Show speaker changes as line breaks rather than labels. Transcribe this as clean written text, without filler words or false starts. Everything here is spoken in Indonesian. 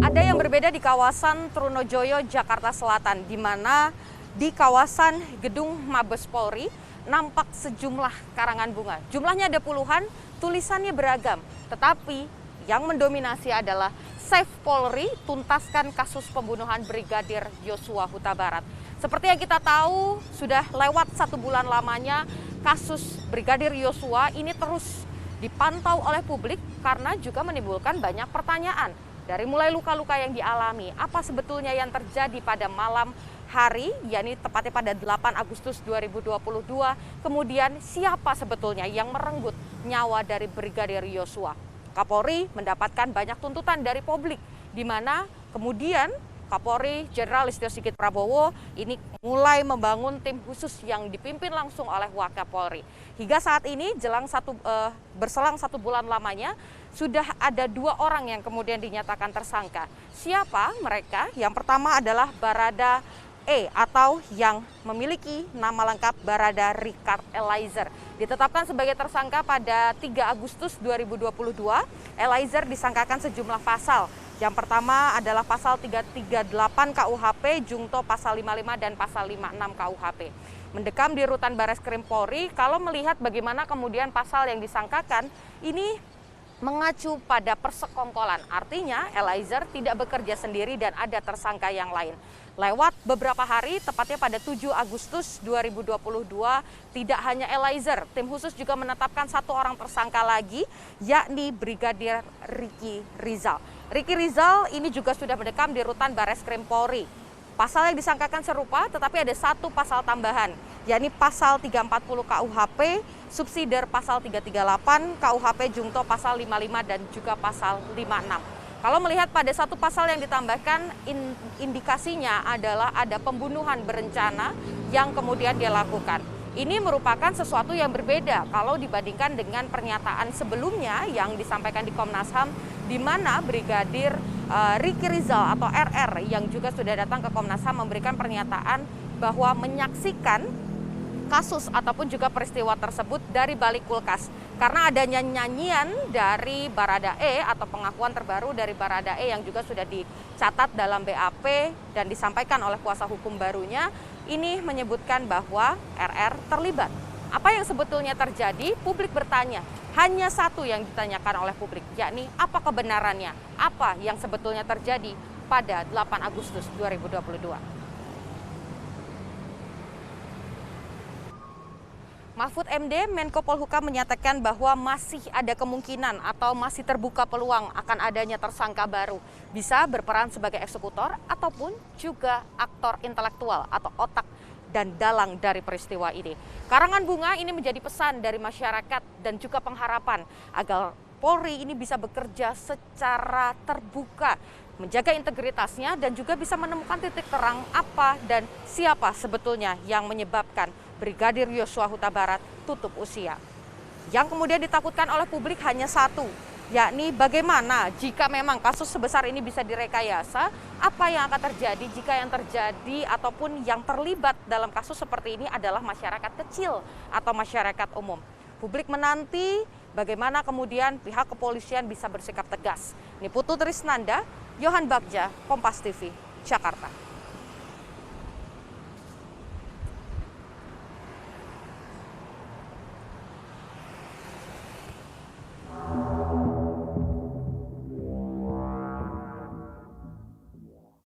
Ada yang berbeda di kawasan Trunojoyo, Jakarta Selatan, di mana di kawasan Gedung Mabes Polri nampak sejumlah karangan bunga. Jumlahnya ada puluhan, tulisannya beragam, tetapi yang mendominasi adalah Save Polri, tuntaskan kasus pembunuhan Brigadir Yosua Huta Barat. Seperti yang kita tahu, sudah lewat 1 bulan lamanya kasus Brigadir Yosua ini terus dipantau oleh publik karena juga menimbulkan banyak pertanyaan. Dari mulai luka-luka yang dialami, apa sebetulnya yang terjadi pada malam hari, yakni tepatnya pada 8 Agustus 2022, kemudian siapa sebetulnya yang merenggut nyawa dari Brigadir Yosua. Kapolri mendapatkan banyak tuntutan dari publik, di mana kemudian Kapolri Jenderal Listio Sigit Prabowo ini mulai membangun tim khusus yang dipimpin langsung oleh Wakapolri. Hingga saat ini berselang 1 bulan lamanya sudah ada 2 orang yang kemudian dinyatakan tersangka. Siapa mereka? Yang pertama adalah Barada E atau yang memiliki nama lengkap Barada Richard Eliezer. Ditetapkan sebagai tersangka pada 3 Agustus 2022. Eliezer disangkakan sejumlah pasal. Yang pertama adalah pasal 338 KUHP, Jungto pasal 55 dan pasal 56 KUHP. Mendekam di rutan Bareskrim Polri, kalau melihat bagaimana kemudian pasal yang disangkakan ini mengacu pada persekongkolan. Artinya Eliezer tidak bekerja sendiri dan ada tersangka yang lain. Lewat beberapa hari, tepatnya pada 7 Agustus 2022, tidak hanya Eliezer, tim khusus juga menetapkan 1 orang tersangka lagi, yakni Brigadir Ricky Rizal. Ricky Rizal ini juga sudah mendekam di rutan Bareskrim Polri. Pasal yang disangkakan serupa, tetapi ada 1 pasal tambahan, yakni pasal 340 KUHP, subsidiar pasal 338, KUHP Jungto pasal 55 dan juga pasal 56. Kalau melihat pada 1 pasal yang ditambahkan, indikasinya adalah ada pembunuhan berencana yang kemudian dia lakukan. Ini merupakan sesuatu yang berbeda kalau dibandingkan dengan pernyataan sebelumnya yang disampaikan di Komnas HAM, di mana Brigadir Ricky Rizal atau RR yang juga sudah datang ke Komnas HAM memberikan pernyataan bahwa menyaksikan kasus ataupun juga peristiwa tersebut dari balik kulkas. Karena adanya nyanyian dari Barada E atau pengakuan terbaru dari Barada E yang juga sudah dicatat dalam BAP dan disampaikan oleh kuasa hukum barunya, ini menyebutkan bahwa RR terlibat. Apa yang sebetulnya terjadi? Publik bertanya. Hanya 1 yang ditanyakan oleh publik, yakni apa kebenarannya? Apa yang sebetulnya terjadi pada 8 Agustus 2022? Mahfud MD, Menko Polhukam menyatakan bahwa masih ada kemungkinan atau masih terbuka peluang akan adanya tersangka baru. Bisa berperan sebagai eksekutor ataupun juga aktor intelektual atau otak dan dalang dari peristiwa ini. Karangan bunga ini menjadi pesan dari masyarakat dan juga pengharapan agar Polri ini bisa bekerja secara terbuka, menjaga integritasnya dan juga bisa menemukan titik terang apa dan siapa sebetulnya yang menyebabkan Brigadir Yosua Huta Barat tutup usia. Yang kemudian ditakutkan oleh publik hanya 1, yakni bagaimana jika memang kasus sebesar ini bisa direkayasa, apa yang akan terjadi jika yang terjadi ataupun yang terlibat dalam kasus seperti ini adalah masyarakat kecil atau masyarakat umum. Publik menanti bagaimana kemudian pihak kepolisian bisa bersikap tegas. Ini Putu Trisnanda, Yohan Bagja, Kompas TV, Jakarta.